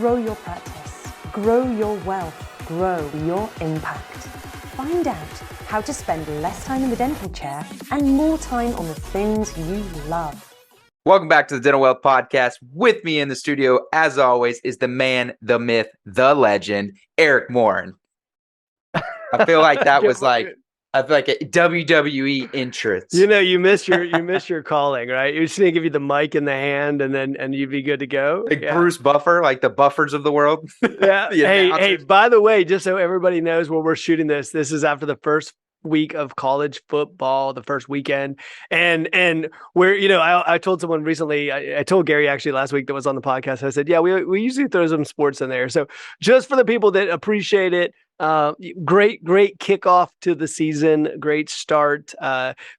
Grow your practice, grow your wealth, grow your impact. Find out how to spend less time in the dental chair and more time on the things you love. Welcome back to the Dental Wealth Podcast. With me in the studio, as always, is the man, the myth, the legend, Eric Morin. I feel like that was like a WWE entrance. You know, you miss your calling, right? You're just gonna give you the mic in the hand, and you'd be good to go. Like Bruce Buffer, like the Buffers of the world. Yeah. Hey, by the way, just so everybody knows where we're shooting this is after the first week of college football, the first weekend, and we're, you know, I told someone recently, I told Gary actually last week that was on the podcast, I said, yeah, we usually throw some sports in there, so just for the people that appreciate it, great kickoff to the season, great start.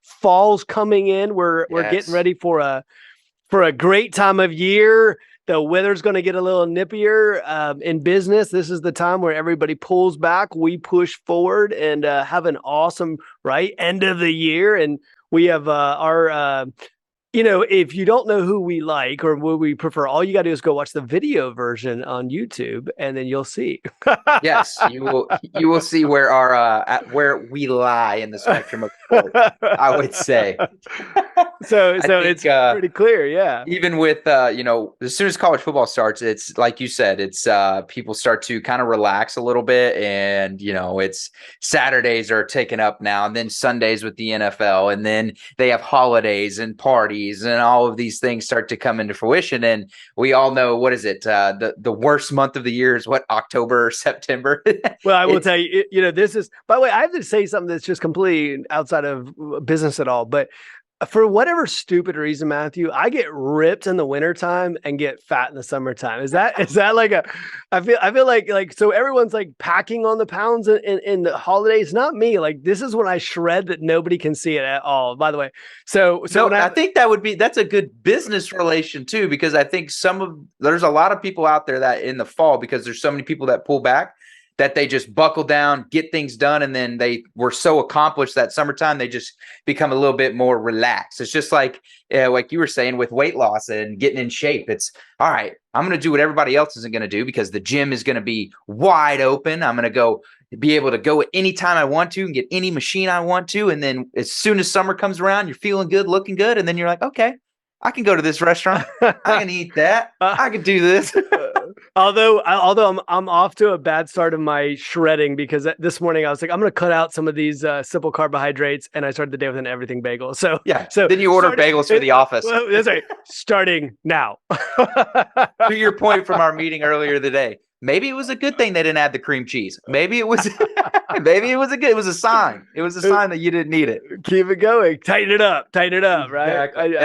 Fall's coming in, we're getting ready for a great time of year. The weather's going to get a little nippier in business. This is the time where everybody pulls back. We push forward and have an awesome end of the year. And we have our if you don't know who we like or what we prefer, all you got to do is go watch the video version on YouTube, and then you'll see. Yes, you will see where where we lie in the spectrum of sport, I would say. So it's pretty clear, yeah. Even with as soon as college football starts, it's like you said, it's people start to kind of relax a little bit, and it's Saturdays are taken up now, and then Sundays with the NFL, and then they have holidays and parties, and all of these things start to come into fruition. And we all know, what is it? The worst month of the year is what, October or September? Well, I will tell you, this is, by the way, I have to say something that's just completely outside of business at all, but for whatever stupid reason, Matthew, I get ripped in the wintertime and get fat in the summertime. Is that like I feel like so everyone's like packing on the pounds in the holidays. Not me. Like, this is when I shred that nobody can see it at all, by the way. So no, I think that's a good business relation too, because I think there's a lot of people out there that in the fall, because there's so many people that pull back, that they just buckle down, get things done, and then they were so accomplished that summertime, they just become a little bit more relaxed. It's just like you were saying with weight loss and getting in shape. It's, all right, I'm going to do what everybody else isn't going to do, because the gym is going to be wide open. I'm going to be able to go at any time I want to and get any machine I want to. And then as soon as summer comes around, you're feeling good, looking good. And then you're like, okay, I can go to this restaurant. I can eat that. I can do this. Although I'm off to a bad start of my shredding, because this morning I was like, I'm going to cut out some of these simple carbohydrates, and I started the day with an everything bagel. So then you order bagels for the office. Well, that's right. Starting now. To your point from our meeting earlier today, maybe it was a good thing they didn't add the cream cheese. Maybe it was it was a sign. It was a sign that you didn't need it. Keep it going. Tighten it up, right? Exactly.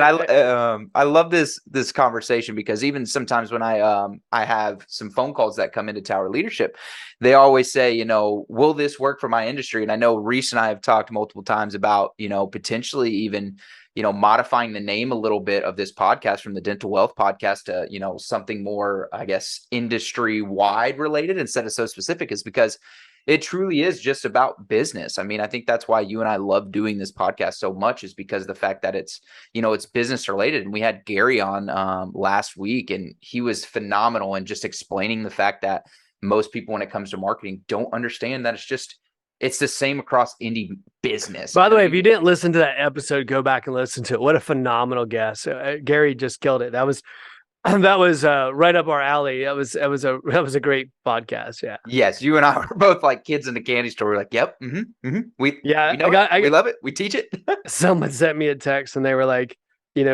I love this conversation, because even sometimes when I have some phone calls that come into Tower Leadership, they always say, will this work for my industry? And I know Reese and I have talked multiple times about, potentially even modifying the name a little bit of this podcast from the Dental Wealth Podcast to, something more, I guess, industry wide related instead of so specific, is because it truly is just about business. I mean, I think that's why you and I love doing this podcast so much, is because of the fact that it's, it's business related. And we had Gary on last week, and he was phenomenal in just explaining the fact that most people, when it comes to marketing, don't understand that it's the same across any business. By the way, if you didn't listen to that episode, go back and listen to it. What a phenomenal guest. Gary just killed it. That was right up our alley. That was a great podcast. Yeah. Yes. You and I were both like kids in the candy store. We're like, yep. We love it. We teach it. Someone sent me a text, and they were like,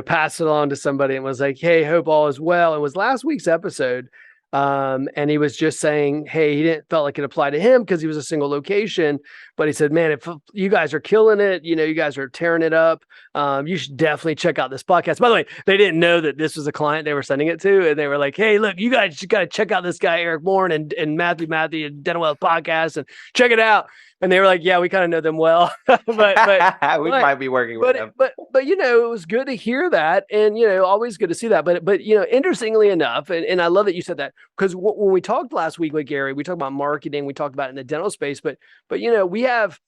passed it on to somebody, and was like, hey, hope all is well. It was last week's episode. And he was just saying, hey, he didn't felt like it applied to him because he was a single location, but he said, man, if you guys are killing it, you guys are tearing it up. You should definitely check out this podcast. By the way, they didn't know that this was a client they were sending it to. And they were like, hey, look, you guys got to check out this guy, Eric Morin and Matthew and Dental Wealth Podcast, and check it out. And they were like, yeah, we kind of know them well, but we might be working with them. But it was good to hear that, and always good to see that. But interestingly enough, and I love that you said that, because when we talked last week with Gary, we talked about marketing, we talked about it in the dental space, but we have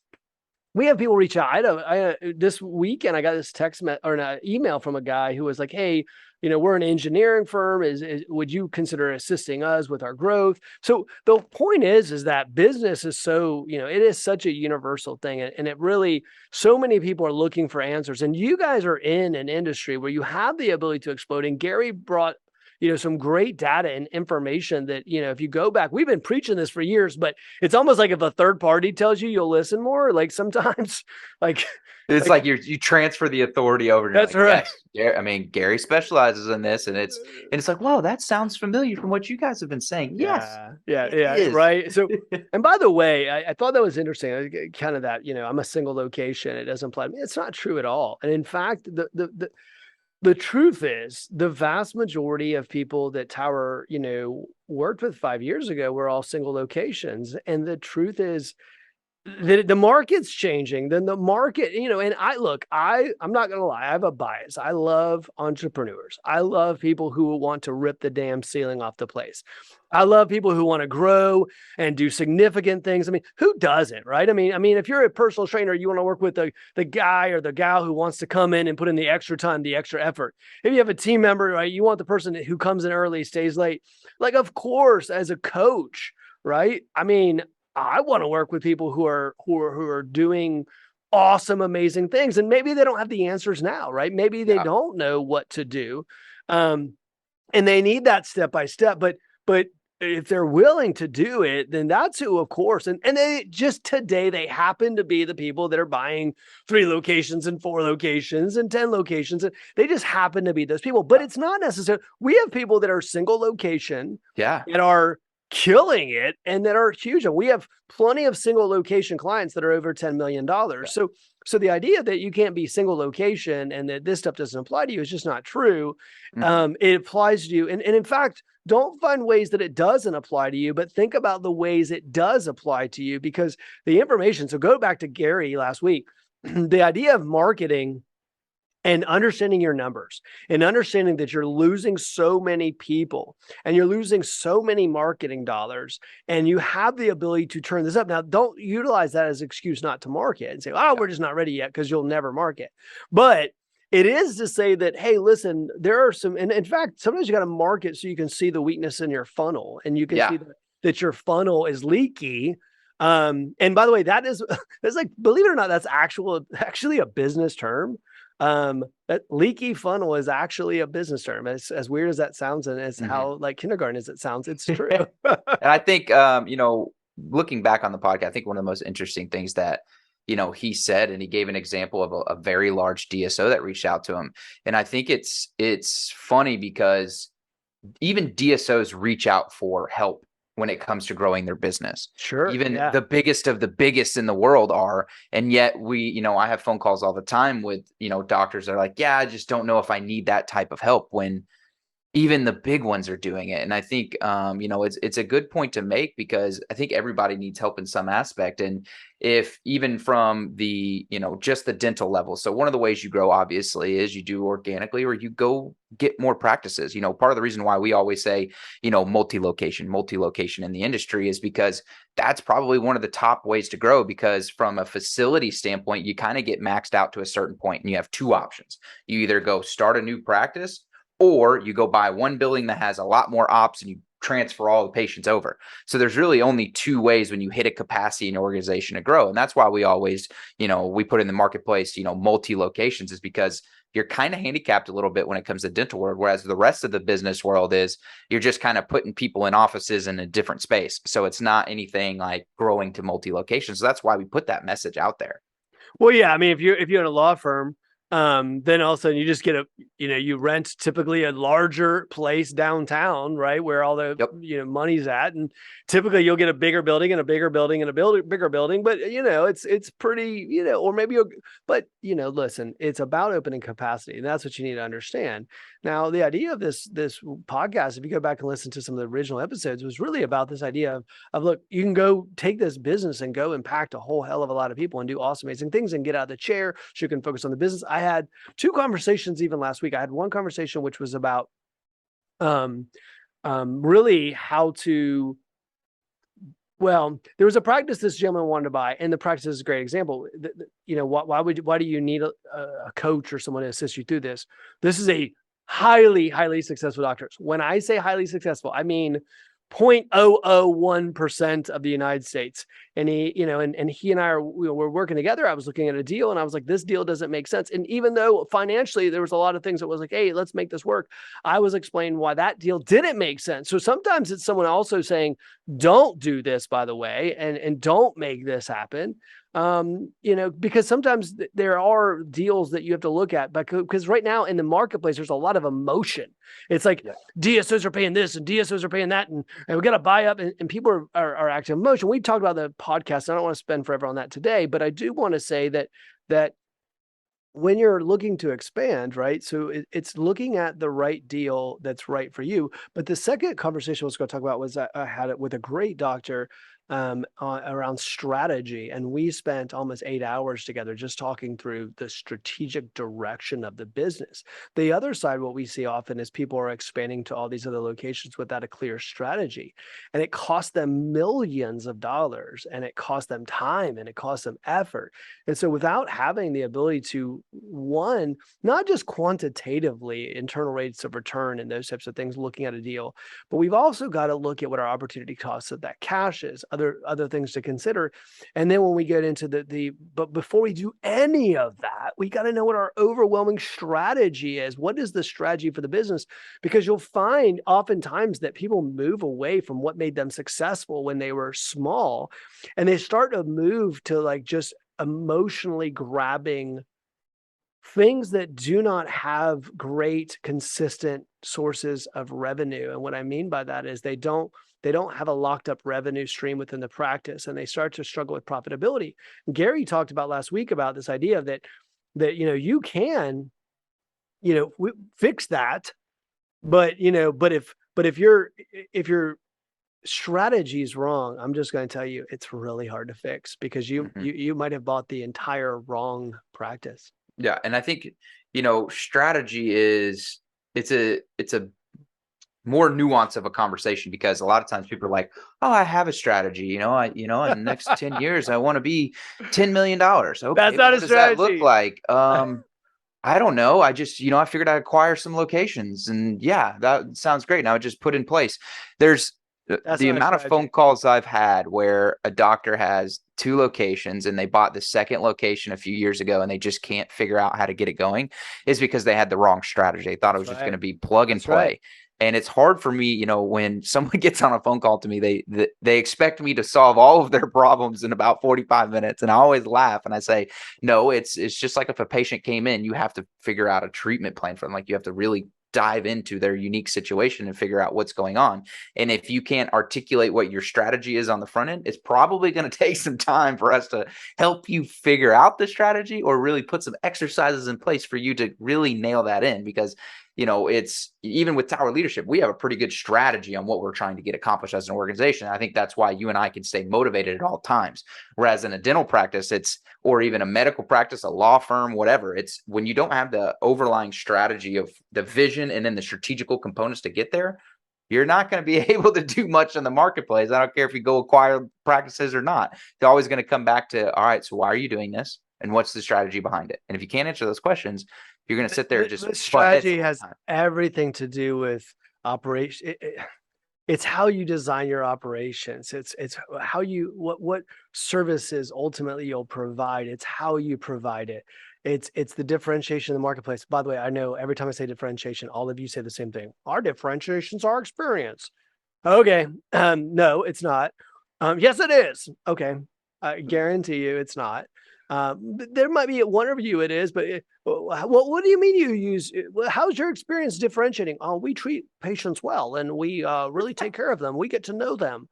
we have people reach out. This weekend, I got this or an email from a guy who was like, "Hey, we're an engineering firm. Would you consider assisting us with our growth?" So the point is that business is so, it is such a universal thing, and it really, so many people are looking for answers. And you guys are in an industry where you have the ability to explode. And Gary brought some great data and information that, if you go back, we've been preaching this for years, but it's almost like if a third party tells you, you'll listen more. Like sometimes it's like you transfer the authority over. That's right. Yes. I mean, Gary specializes in this, and it's like, whoa, that sounds familiar from what you guys have been saying. Yes. Yeah. Right. So, and by the way, I thought that was interesting. Kind of that, I'm a single location. It doesn't apply to me. It's not true at all. And in fact, the truth is, the vast majority of people that Tower, worked with 5 years ago were all single locations. And the truth is that the market's changing. Then the market, and I'm not going to lie, I have a bias. I love entrepreneurs. I love people who want to rip the damn ceiling off the place. I love people who want to grow and do significant things. I mean, who doesn't, right? I mean, if you're a personal trainer, you want to work with the guy or the gal who wants to come in and put in the extra time, the extra effort. If you have a team member, right, you want the person who comes in early, stays late. Like, of course, as a coach, right? I mean, I want to work with people who are doing awesome, amazing things. And maybe they don't have the answers now, right? Maybe they don't know what to do. And they need that step by step, but if they're willing to do it, then that's who, of course. And they just today, they happen to be the people that are buying 3 locations and 4 locations and 10 locations. And they just happen to be those people, but it's not necessary. We have people that are single location that are killing it and that are huge. And we have plenty of single location clients that are over $10 million. So the idea that you can't be single location and that this stuff doesn't apply to you is just not true. Mm-hmm. It applies to you. And in fact, don't find ways that it doesn't apply to you, but think about the ways it does apply to you, because the information. So go back to Gary last week, the idea of marketing and understanding your numbers and understanding that you're losing so many people and you're losing so many marketing dollars, and you have the ability to turn this up. Now, don't utilize that as an excuse not to market and say, we're just not ready yet, because you'll never market. But it is to say that, hey, listen, there are some, and in fact, sometimes you got to market so you can see the weakness in your funnel, and you can see that your funnel is leaky. And by the way, that's like, believe it or not, that's actually a business term. That leaky funnel is actually a business term. As weird as that sounds, and as how like kindergarten as it sounds, it's true. And I think, looking back on the podcast, I think one of the most interesting things that, he said, and he gave an example of a very large DSO that reached out to him. And I think it's funny because even DSOs reach out for help when it comes to growing their business. Sure. Even the biggest of the biggest in the world are. And yet I have phone calls all the time with, doctors that are like, I just don't know if I need that type of help, when even the big ones are doing it. And I think, it's a good point to make, because I think everybody needs help in some aspect. And if even from the, just the dental level. So one of the ways you grow, obviously, is you do organically, or you go get more practices. Part of the reason why we always say, multi-location in the industry is because that's probably one of the top ways to grow, because from a facility standpoint, you kind of get maxed out to a certain point, and you have 2 options. You either go start a new practice, or you go buy one building that has a lot more ops and you transfer all the patients over. So there's really only 2 ways when you hit a capacity in an organization to grow. And that's why we always, we put in the marketplace, multi-locations, is because you're kind of handicapped a little bit when it comes to dental world, whereas the rest of the business world is you're just kind of putting people in offices in a different space. So it's not anything like growing to multi-locations. So that's why we put that message out there. Well, yeah. I mean, if you're in a law firm, then all of a sudden you just get you rent typically a larger place downtown, right, where all the money's at, and typically you'll get a bigger building and a bigger building and a bigger building, but it's pretty, or maybe but listen, it's about opening capacity, and that's what you need to understand. Now, the idea of this podcast, if you go back and listen to some of the original episodes, was really about this idea of look, you can go take this business and go impact a whole hell of a lot of people and do awesome, amazing things and get out of the chair so you can focus on the business. I had 2 conversations even last week. I had one conversation which was about really how to Well, there was a practice this gentleman wanted to buy, and the practice is a great example. Why do you need a coach or someone to assist you through this? This is a highly successful doctor. When I say highly successful, I mean 0.001% of the United States. And he and I were working together. I was looking at a deal and I was like, this deal doesn't make sense. And even though financially there was a lot of things that was like, hey, let's make this work, I was explaining why that deal didn't make sense. So sometimes it's someone also saying, don't do this, by the way, and don't make this happen. Because sometimes there are deals that you have to look at, because right now in the marketplace, there's a lot of emotion. It's like DSOs are paying this and DSOs are paying that, and we got to buy up, and people are acting emotion. We talked about the podcast. I don't want to spend forever on that today, but I do want to say that when you're looking to expand, right? So it's looking at the right deal that's right for you. But the second conversation I was going to talk about was I had it with a great doctor around strategy. And we spent almost 8 hours together just talking through the strategic direction of the business. The other side, what we see often is people are expanding to all these other locations without a clear strategy. And it costs them millions of dollars, and it costs them time, and it costs them effort. And so without having the ability to, one, not just quantitatively internal rates of return and those types of things, looking at a deal, but we've also got to look at what our opportunity costs of that cash is, other things to consider. And then when we get into but before we do any of that, we got to know what our overwhelming strategy is. What is the strategy for the business? Because you'll find oftentimes that people move away from what made them successful when they were small, and they start to move to like just emotionally grabbing things that do not have great, consistent sources of revenue. And what I mean by that is they don't have a locked up revenue stream within the practice, and they start to struggle with profitability. Gary talked about last week about this idea that you can, fix that, but if your strategy is wrong, I'm just going to tell you, it's really hard to fix, because you might have bought the entire wrong practice. Yeah. And I think, strategy it's a more nuance of a conversation, because a lot of times people are like, oh, I have a strategy, in the next 10 years, I want to be $10 million. Okay, that's not a strategy. What does that look like? I don't know. I just, I figured I'd acquire some locations, and yeah, that sounds great. Now I just put in place. There's the amount of phone calls I've had where a doctor has 2 locations and they bought the second location a few years ago and they just can't figure out how to get it going, is because they had the wrong strategy. They thought it was just going to be plug and play. Right. And it's hard for me, when someone gets on a phone call to me, they expect me to solve all of their problems in about 45 minutes. And I always laugh and I say, no, it's just like if a patient came in, you have to figure out a treatment plan for them. Like, you have to really dive into their unique situation and figure out what's going on. And if you can't articulate what your strategy is on the front end, it's probably going to take some time for us to help you figure out the strategy, or really put some exercises in place for you to really nail that in. Because it's, even with Tower Leadership, we have a pretty good strategy on what we're trying to get accomplished as an organization. I think that's why you and I can stay motivated at all times. Whereas in a dental practice, or even a medical practice, a law firm, whatever, it's when you don't have the overlying strategy of the vision and then the strategical components to get there, you're not going to be able to do much in the marketplace. I don't care if you go acquire practices or not. They're always going to come back to, all right, so why are you doing this? And what's the strategy behind it? And if you can't answer those questions, you're going to sit there just. The strategy has everything to do with operation. It's how you design your operations. It's how what services ultimately you'll provide. It's how you provide it. It's the differentiation in the marketplace. By the way, I know every time I say differentiation, all of you say the same thing. Our differentiation's our experience. Okay. No, it's not. Yes, it is. Okay. I guarantee you it's not. There might be one of you it is, but what do you mean you use? How's your experience differentiating? Oh, we treat patients well, and we really take care of them. We get to know them.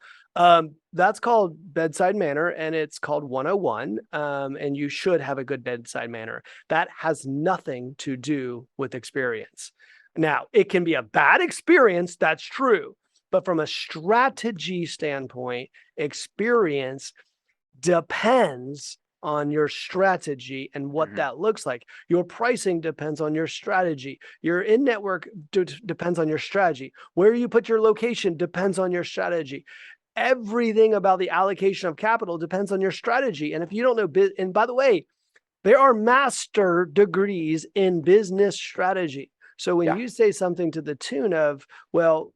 That's called bedside manner, and it's called 101. And you should have a good bedside manner. That has nothing to do with experience. Now, it can be a bad experience. That's true. But from a strategy standpoint, experience depends on your strategy and what that looks like. Your pricing depends on your strategy. Your in-network depends on your strategy. Where you put your location depends on your strategy. everything about the allocation of capital depends on your strategy. And if you don't know, and by the way, there are master degrees in business strategy. So when you say something to the tune of, well,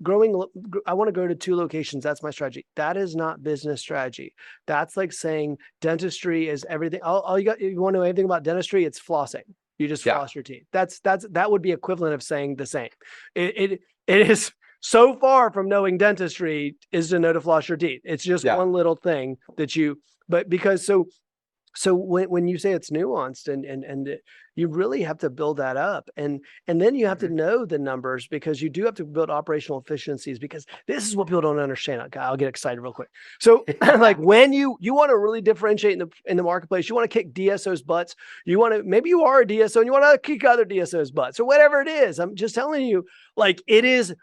I want to go to 2 locations. That's my strategy. That is not business strategy. That's like saying dentistry is everything. All you want to know anything about dentistry? It's flossing. You just floss your teeth. That would be equivalent of saying the same. It is so far from knowing dentistry is to know to floss your teeth. It's just one little thing that so when you say it's nuanced and you really have to build that up and then you have to know the numbers, because you do have to build operational efficiencies, because this is what people don't understand. I'll get excited real quick. So like when you want to really differentiate in the marketplace, you want to kick DSOs butts. Maybe you are a DSO and you want to kick other DSOs butts or whatever it is. I'm just telling you, like, it is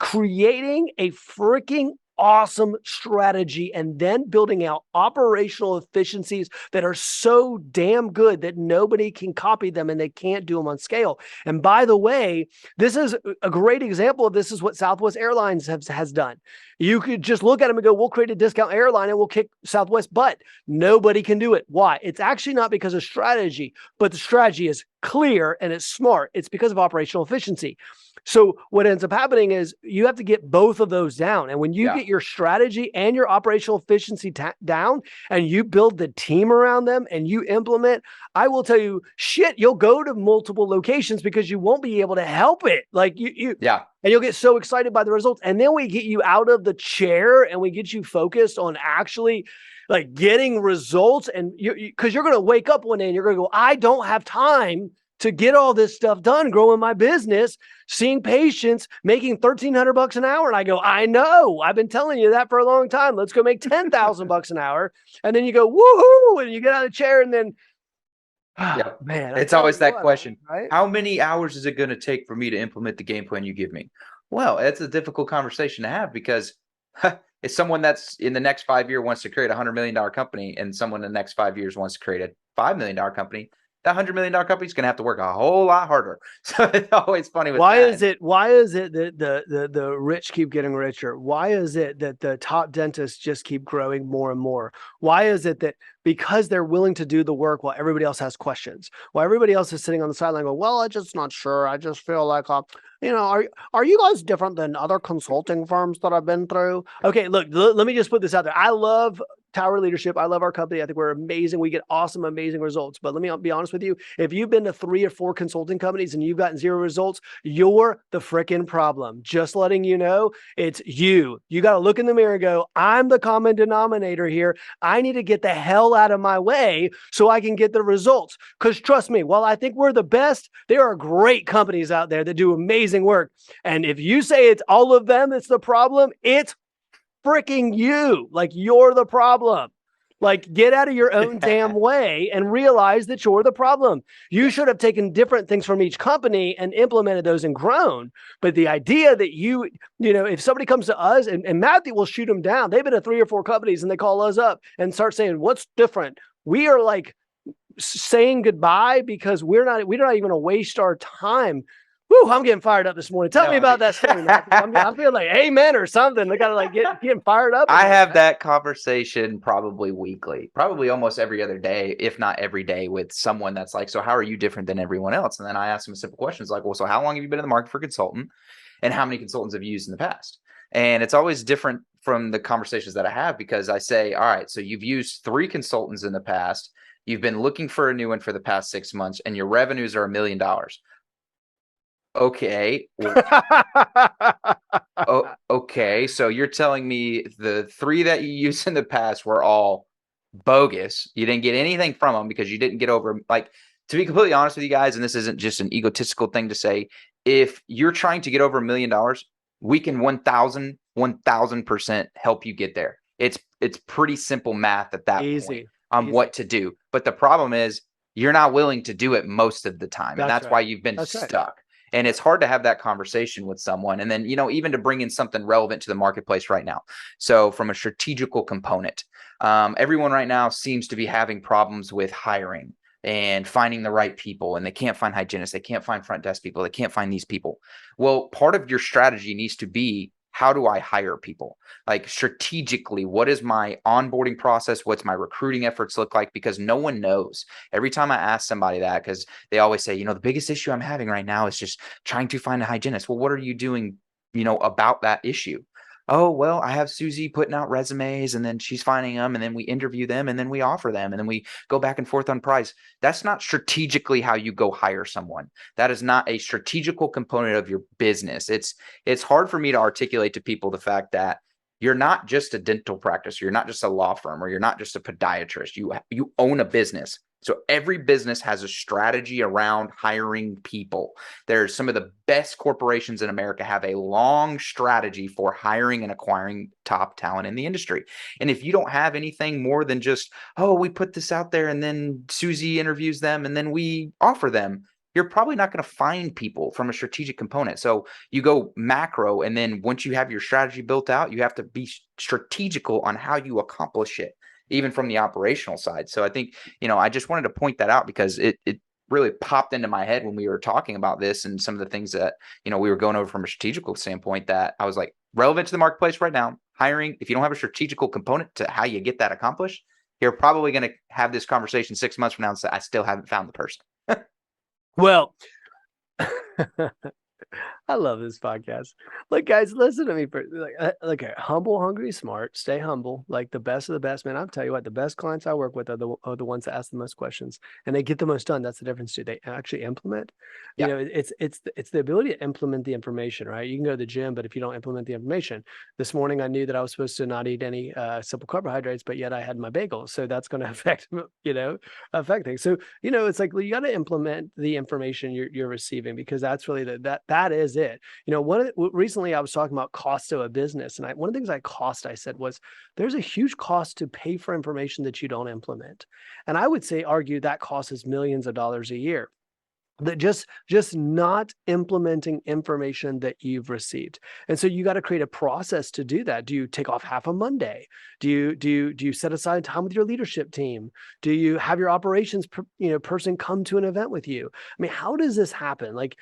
creating a freaking awesome strategy and then building out operational efficiencies that are so damn good that nobody can copy them and they can't do them on scale. And by the way, this is a great example of this is what Southwest Airlines has done. You could just look at them and go, we'll create a discount airline and we'll kick Southwest butt. Nobody can do it. Why? It's actually not because of strategy, but the strategy is clear and it's smart. It's because of operational efficiency. So what ends up happening is you have to get both of those down. And when you get your strategy and your operational efficiency down and you build the team around them and you implement, I will tell you, you'll go to multiple locations because you won't be able to help it. Like and you'll get so excited by the results. And then we get you out of the chair and we get you focused on actually like getting results. And because you're going to wake up one day and you're going to go, I don't have time to get all this stuff done, growing my business, seeing patients, making $1,300 an hour. And I go, I know, I've been telling you that for a long time. Let's go make $10,000 an hour. And then you go, woohoo, and you get out of the chair and then, man. It's always that question, right? How many hours is it going to take for me to implement the game plan you give me? Well, that's a difficult conversation to have, because if someone that's in the next 5 years wants to create a $100 million company and someone in the next 5 years wants to create a $5 million company, that $100 million company is going to have to work a whole lot harder. So it's always funny with why is it that the rich keep getting richer? Why is it that the top dentists just keep growing more and more? Why is it that because they're willing to do the work while everybody else has questions, while everybody else is sitting on the sideline going, well, I'm just not sure. I just feel like, are you guys different than other consulting firms that I've been through? Okay, look, let me just put this out there. I love Tower Leadership. I love our company. I think we're amazing. We get awesome, amazing results. But let me be honest with you. If you've been to 3 or 4 consulting companies and you've gotten 0 results, you're the freaking problem. Just letting you know, it's you. You got to look in the mirror and go, I'm the common denominator here. I need to get the hell out of my way so I can get the results. Because trust me, while I think we're the best, there are great companies out there that do amazing work. And if you say it's all of them that's the problem, it's freaking you. Like, you're the problem. Like, get out of your own damn way and realize that you're the problem. You should have taken different things from each company and implemented those and grown. But the idea that if somebody comes to us and Matthew will shoot them down, they've been to 3 or 4 companies and they call us up and start saying, what's different? We are like saying goodbye because we're not even going to waste our time. Woo, I'm getting fired up this morning. Tell me about that story, Matthew. I'm feeling like amen or something. I gotta getting fired up. I have that conversation probably weekly, probably almost every other day, if not every day, with someone that's like, so how are you different than everyone else? And then I ask them a simple question. It's like, well, so how long have you been in the market for consultant? And how many consultants have you used in the past? And it's always different from the conversations that I have, because I say, all right, so you've used 3 consultants in the past. You've been looking for a new one for the past 6 months and your revenues are $1 million. Okay. Okay. So you're telling me the 3 that you used in the past were all bogus. You didn't get anything from them because you didn't get over, like, to be completely honest with you guys, and this isn't just an egotistical thing to say, if you're trying to get over $1 million, we can 1000% help you get there. It's pretty simple math at that point on what to do. But the problem is you're not willing to do it most of the time. And that's why you've been stuck. And it's hard to have that conversation with someone. And then, even to bring in something relevant to the marketplace right now. So from a strategical component, everyone right now seems to be having problems with hiring and finding the right people. And they can't find hygienists. They can't find front desk people. They can't find these people. Well, part of your strategy needs to be, how do I hire people? Like strategically, what is my onboarding process? What's my recruiting efforts look like? Because no one knows. Every time I ask somebody that, because they always say, the biggest issue I'm having right now is just trying to find a hygienist. Well, what are you doing, about that issue? Oh, well, I have Susie putting out resumes and then she's finding them and then we interview them and then we offer them and then we go back and forth on price. That's not strategically how you go hire someone. That is not a strategical component of your business. It's hard for me to articulate to people the fact that you're not just a dental practice, you're not just a law firm, or you're not just a podiatrist. You own a business. So every business has a strategy around hiring people. There's some of the best corporations in America have a long strategy for hiring and acquiring top talent in the industry. And if you don't have anything more than just, oh, we put this out there and then Susie interviews them and then we offer them, you're probably not going to find people from a strategic component. So you go macro, and then once you have your strategy built out, you have to be strategical on how you accomplish it, even from the operational side. So I think, I just wanted to point that out because it really popped into my head when we were talking about this and some of the things that, we were going over from a strategical standpoint that I was like, relevant to the marketplace right now. Hiring, if you don't have a strategical component to how you get that accomplished, you're probably going to have this conversation 6 months from now and say, I still haven't found the person. Well, I love this podcast. Like, guys, listen to me. Look, humble, hungry, smart. Stay humble. Like the best of the best, man. I'll tell you what, the best clients I work with are the ones that ask the most questions and they get the most done. That's the difference too. They actually implement. Yeah. It's the ability to implement the information, right? You can go to the gym, but if you don't implement the information, this morning I knew that I was supposed to not eat any simple carbohydrates, but yet I had my bagel, so that's going to affect things. So it's like, well, you got to implement the information you're receiving, because that's really that is it. Recently I was talking about cost of a business, and one of the things I said was there's a huge cost to pay for information that you don't implement. And I would argue that cost is millions of dollars a year. That just not implementing information that you've received. And so you got to create a process to do that. Do you take off half a Monday? Do you set aside time with your leadership team? Do you have your operations person come to an event with you? I mean, how does this happen? Like,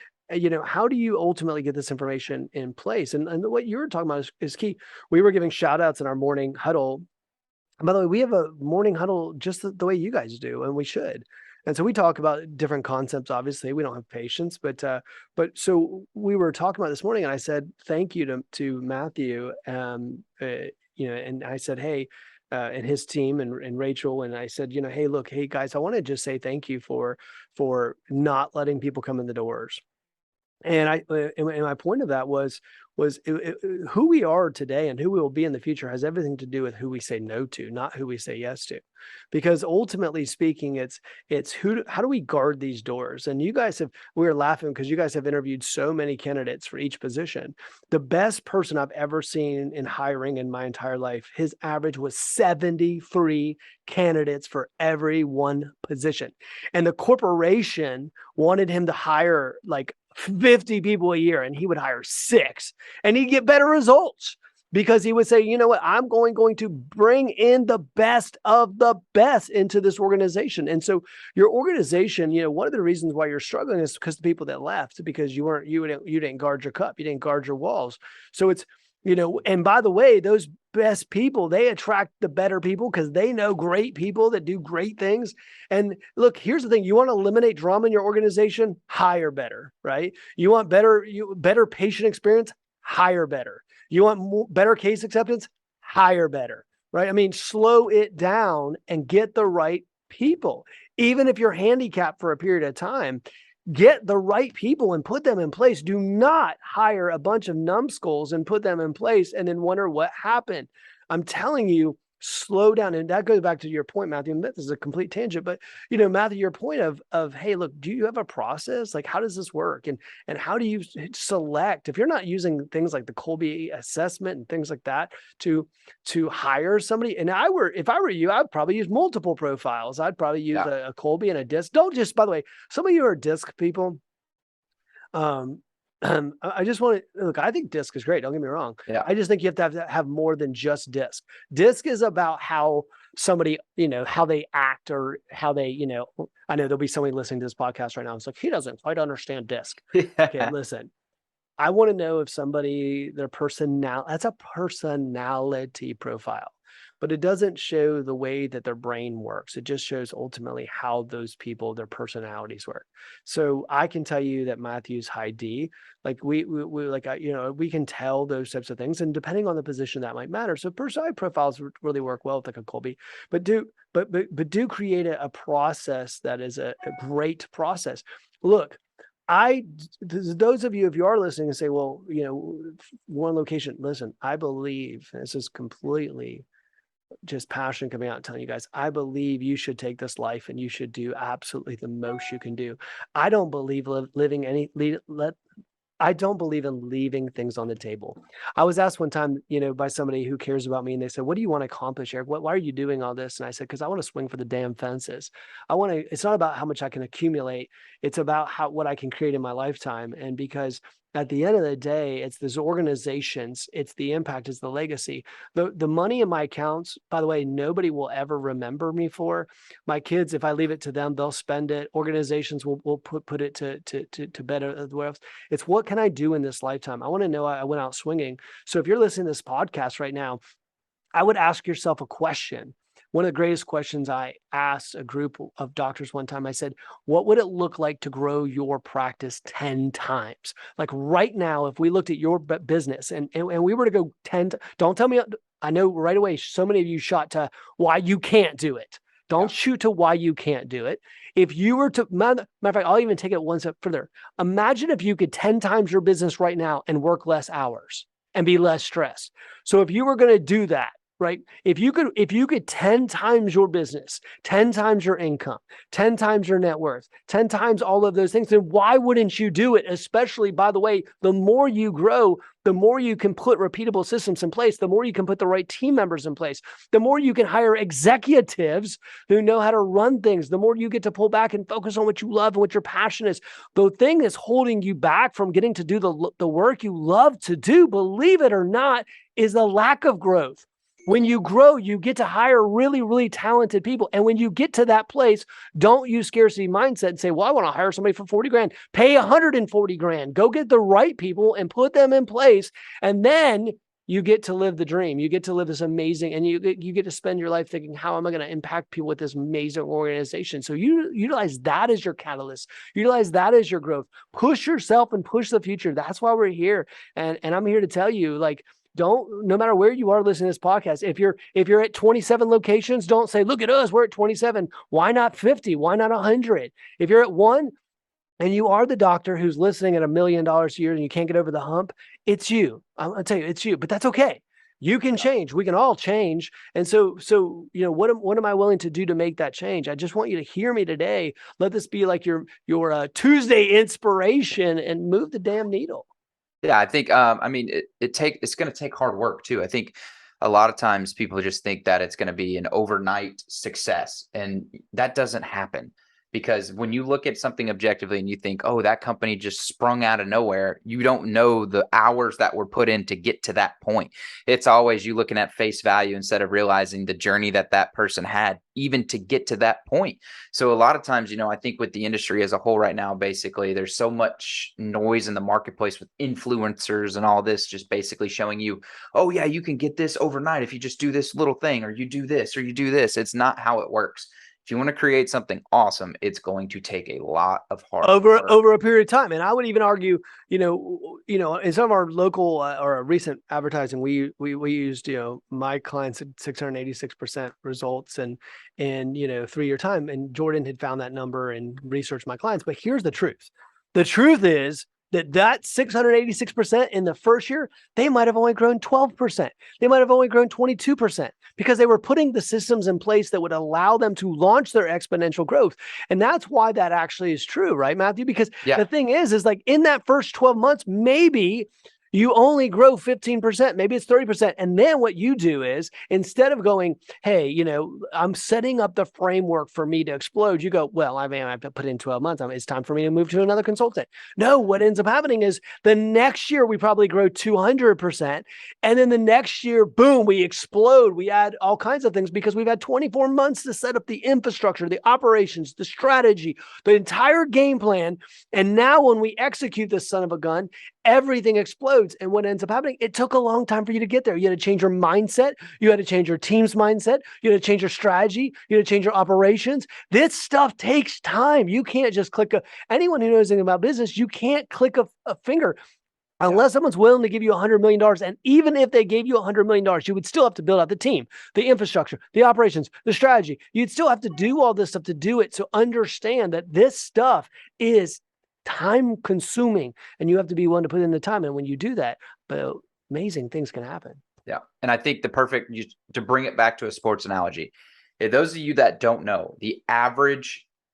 how do you ultimately get this information in place? And what you were talking about is key. We were giving shout outs in our morning huddle. By the way, we have a morning huddle just the way you guys do, and we should. And so we talk about different concepts. Obviously, we don't have patience, but so we were talking about this morning, and I said thank you to Matthew, and I said, hey, and his team and Rachel, and I said, hey guys, I want to just say thank you for not letting people come in the doors. And my point of that was who we are today and who we will be in the future has everything to do with who we say no to, not who we say yes to. Because ultimately speaking, it's how do we guard these doors? And you guys we were laughing because you guys have interviewed so many candidates for each position. The best person I've ever seen in hiring in my entire life, his average was 73 candidates for every one position. And the corporation wanted him to hire like 50 people a year, and he would hire 6, and he'd get better results because he would say, you know what, I'm going to bring in the best of the best into this organization. And so your organization, one of the reasons why you're struggling is because the people that left, because you didn't guard your cup, you didn't guard your walls. So it's, and by the way, those best people, they attract the better people because they know great people that do great things. And look, here's the thing. You want to eliminate drama in your organization? Hire better, right? You want better patient experience? Hire better. You want better case acceptance? Hire better, right? I mean, slow it down and get the right people. Even if you're handicapped for a period of time, get the right people and put them in place. Do not hire a bunch of numbskulls and put them in place and then wonder what happened. I'm telling you, slow down. And that goes back to your point, Matthew. This is a complete tangent, but Matthew, your point of, hey, look, do you have a process? Like, how does this work? And how do you select, if you're not using things like the Kolbe assessment and things like that to hire somebody? And if I were you, I'd probably use multiple profiles. I'd probably use a Kolbe and a DISC. Don't just, by the way, some of you are DISC people. I just want to look, I think DISC is great. Don't get me wrong. Yeah. I just think you have to have more than just DISC. DISC is about how somebody, how they act or how they, I know there'll be somebody listening to this podcast right now. It's like, he doesn't quite understand DISC. Okay, listen, I want to know if somebody, that's a personality profile, but it doesn't show the way that their brain works. It just shows ultimately how those people, their personalities work. So I can tell you that Matthew's high D, like we can tell those types of things, and depending on the position that might matter. So personality profiles really work well with like a Kolbe, but do create a process that is a great process. Look, those of you, if you are listening and say, well, one location, listen, I believe this is completely just passion coming out and telling you guys, I believe you should take this life and you should do absolutely the most you can do. I don't believe I don't believe in leaving things on the table. I was asked one time, by somebody who cares about me, and they said, what do you want to accomplish, Eric? Why are you doing all this? And I said, because I want to swing for the damn fences. It's not about how much I can accumulate. It's about what I can create in my lifetime. And because at the end of the day, it's these organizations, it's the impact, it's the legacy. The money in my accounts, by the way, nobody will ever remember me for. My kids, if I leave it to them, they'll spend it. Organizations will put it to better the else. It's what can I do in this lifetime? I want to know I went out swinging. So if you're listening to this podcast right now, I would ask yourself a question. One of the greatest questions I asked a group of doctors one time, I said, what would it look like to grow your practice 10 times? Like right now, if we looked at your business and we were to go 10, don't tell me, I know right away, so many of you shot to why you can't do it. Don't shoot to why you can't do it. If you were to, matter of fact, I'll even take it one step further. Imagine if you could 10 times your business right now and work less hours and be less stressed. So if you were going to do that, right? If you could 10 times your business, 10 times your income, 10 times your net worth, 10 times all of those things, then why wouldn't you do it? Especially, by the way, the more you grow, the more you can put repeatable systems in place, the more you can put the right team members in place, the more you can hire executives who know how to run things, the more you get to pull back and focus on what you love and what your passion is. The thing that's holding you back from getting to do the work you love to do, believe it or not, is the lack of growth. When you grow, you get to hire really, really talented people. And when you get to that place, don't use scarcity mindset and say, well, I want to hire somebody for 40 grand. Pay 140 grand. Go get the right people and put them in place. And then you get to live the dream. You get to live this amazing, and you get to spend your life thinking, how am I going to impact people with this amazing organization? So you utilize that as your catalyst. Utilize that as your growth. Push yourself and push the future. That's why we're here. And I'm here to tell you, like, no matter where you are listening to this podcast, if you're at 27 locations, don't say, look at us, we're at 27. Why not 50? Why not 100? If you're at one and you are the doctor who's listening at $1 million a year and you can't get over the hump, it's you. I'll tell you, it's you, but that's okay. You can change. We can all change. And so, what am I willing to do to make that change? I just want you to hear me today. Let this be like your Tuesday inspiration and move the damn needle. Yeah, I think, it's going to take hard work too. I think a lot of times people just think that it's going to be an overnight success, and that doesn't happen. Because when you look at something objectively and you think, oh, that company just sprung out of nowhere, you don't know the hours that were put in to get to that point. It's always you looking at face value instead of realizing the journey that person had even to get to that point. So a lot of times, I think with the industry as a whole right now, basically, there's so much noise in the marketplace with influencers and all this, just basically showing you, oh, yeah, you can get this overnight if you just do this little thing, or you do this, or you do this. It's not how it works. If you want to create something awesome, it's going to take a lot of hard work over a period of time. And I would even argue, in some of our local or recent advertising, we used, my clients at 686% results and 3-year time. And Jordan had found that number and researched my clients. But here's the truth. The truth is that 686% in the first year, they might have only grown 12%. They might have only grown 22% because they were putting the systems in place that would allow them to launch their exponential growth. And that's why that actually is true, right, Matthew? Because the thing is like in that first 12 months, maybe you only grow 15%, maybe it's 30%. And then what you do is instead of going, hey, I'm setting up the framework for me to explode, you go, well, I have to put in 12 months. It's time for me to move to another consultant. No, what ends up happening is the next year we probably grow 200%. And then the next year, boom, we explode. We add all kinds of things because we've had 24 months to set up the infrastructure, the operations, the strategy, the entire game plan. And now when we execute this son of a gun, everything explodes. And what ends up happening, it took a long time for you to get there. You had to change your mindset. You had to change your team's mindset. You had to change your strategy. You had to change your operations. This stuff takes time. You can't just anyone who knows anything about business, you can't click a finger. Unless someone's willing to give you $100 million. And even if they gave you $100 million, you would still have to build out the team, the infrastructure, the operations, the strategy. You'd still have to do all this stuff to do it. So understand that this stuff is time consuming and you have to be willing to put in the time. And when you do that, amazing things can happen. Yeah. And I think to bring it back to a sports analogy, those of you that don't know,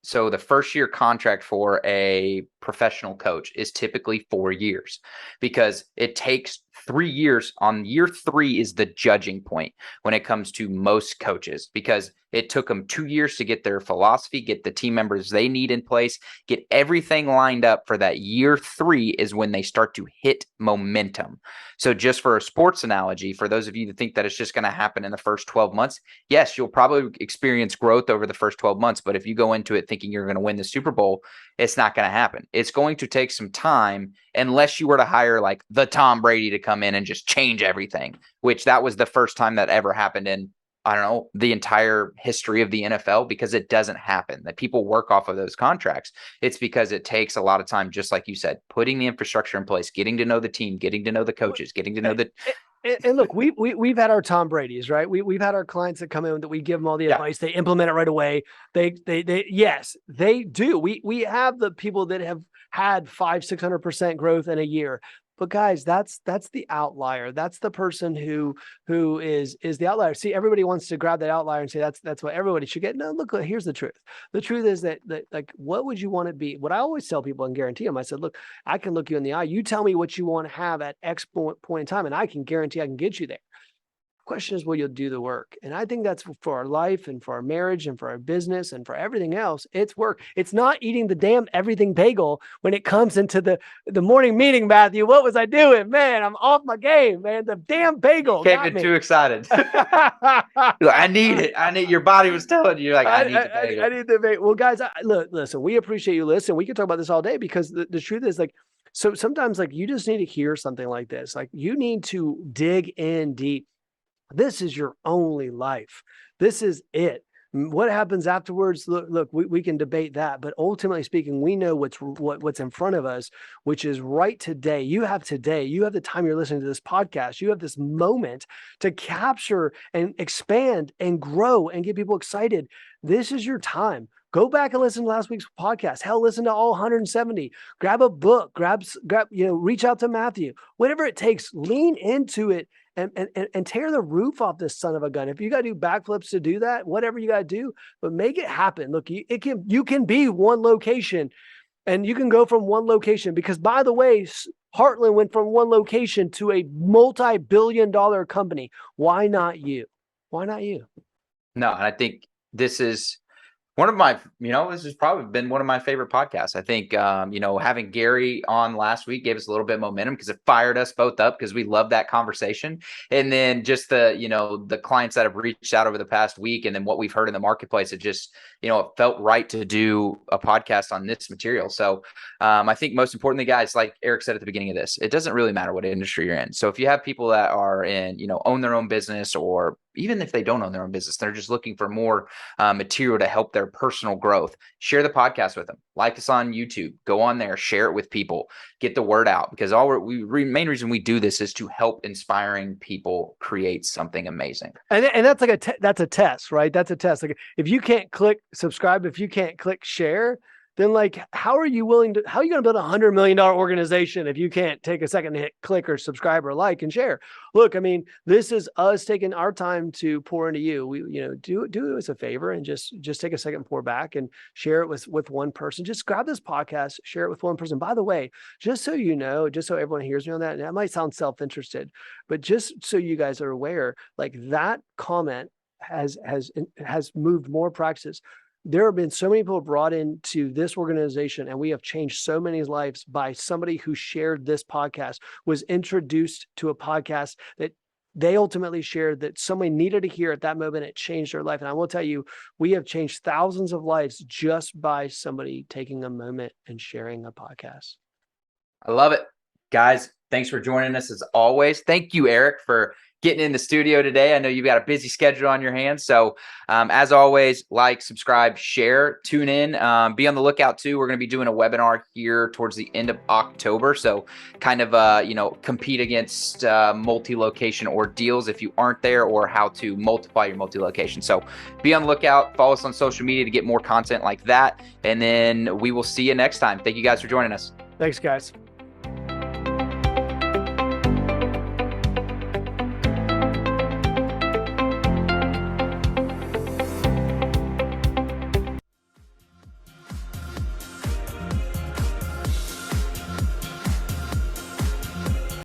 so the first year contract for a professional coach is typically 4 years because it takes 3 years. On year 3 is the judging point when it comes to most coaches, because it took them 2 years to get their philosophy, get the team members they need in place, get everything lined up for that. Year 3 is when they start to hit momentum. So just for a sports analogy, for those of you that think that it's just going to happen in the first 12 months, yes, you'll probably experience growth over the first 12 months. But if you go into it thinking you're going to win the Super Bowl, it's not going to happen. It's going to take some time unless you were to hire like the Tom Brady to come in and just change everything, which that was the first time that ever happened in, I don't know, the entire history of the NFL, because it doesn't happen that people work off of those contracts. It's because it takes a lot of time, just like you said, putting the infrastructure in place, getting to know the team, getting to know the coaches, getting to know the. And look, we've had our Tom Brady's, right? We've had our clients that come in that we give them all the advice. They implement it right away. Yes, they do. We have the people that have had 500-600% growth in a year. But guys, that's the outlier. That's the person who is the outlier. See, everybody wants to grab that outlier and say that's what everybody should get. No, look, here's the truth. The truth is that like, what would you want to be? What I always tell people and guarantee them, I said, look, I can look you in the eye. You tell me what you want to have at X point in time, and I can guarantee I can get you there. Question is, will you do the work? And I think that's for our life and for our marriage and for our business and for everything else. It's work. It's not eating the damn everything bagel when it comes into the morning meeting, Matthew. What was I doing? Man, I'm off my game, man. The damn bagel. Can't get too excited. I need it. Your body was telling you, like, I need the bagel. I need the bagel. Well, guys, listen, we appreciate you listening. We can talk about this all day, because the truth is, like, so sometimes, like, you just need to hear something like this. Like, you need to dig in deep. This is your only life. This is it. What happens afterwards? Look, we can debate that, but ultimately speaking, we know what's in front of us, which is right today. You have the time you're listening to this podcast. You have this moment to capture and expand and grow and get people excited. This is your time. Go back and listen to last week's podcast. Hell, listen to all 170. Grab a book. Grab. Reach out to Matthew. Whatever it takes, lean into it and tear the roof off this son of a gun. If you got to do backflips to do that, whatever you got to do, but make it happen. Look, you can be one location, and you can go from one location, because, by the way, Heartland went from one location to a multi-billion-dollar company. Why not you? Why not you? No, and I think this is one of my, this has probably been one of my favorite podcasts. I think, having Gary on last week gave us a little bit of momentum, because it fired us both up, because we love that conversation. And then just the clients that have reached out over the past week, and then what we've heard in the marketplace, it just, it felt right to do a podcast on this material. So I think most importantly, guys, like Eric said at the beginning of this, it doesn't really matter what industry you're in. So if you have people that are in, own their own business, or even if they don't own their own business, they're just looking for more material to help their personal growth, share the podcast with them. Like us on YouTube, go on there, share it with people, get the word out, because main reason we do this is to help inspiring people create something amazing. And that's like that's a test, right? That's a test. Like, if you can't click subscribe, if you can't click share, then, like, how are you going to build a $100 million organization if you can't take a second to hit click or subscribe or like and share? Look, I mean, this is us taking our time to pour into you. We, do us a favor and just take a second, pour back, and share it with one person. Just grab this podcast, share it with one person. By the way, just so you know, just so everyone hears me on that, and that might sound self-interested, but just so you guys are aware, like, that comment has moved more practices. There have been so many people brought into this organization, and we have changed so many lives by somebody who shared this podcast, was introduced to a podcast that they ultimately shared, that somebody needed to hear at that moment. It changed their life. And I will tell you, we have changed thousands of lives just by somebody taking a moment and sharing a podcast. I love it. Guys, thanks for joining us as always. Thank you, Eric, for getting in the studio today. I know you've got a busy schedule on your hands. So as always, like, subscribe, share, tune in, be on the lookout too. We're going to be doing a webinar here towards the end of October. So kind of, compete against multi-location ordeals if you aren't there, or how to multiply your multi-location. So be on the lookout, follow us on social media to get more content like that. And then we will see you next time. Thank you guys for joining us. Thanks, guys.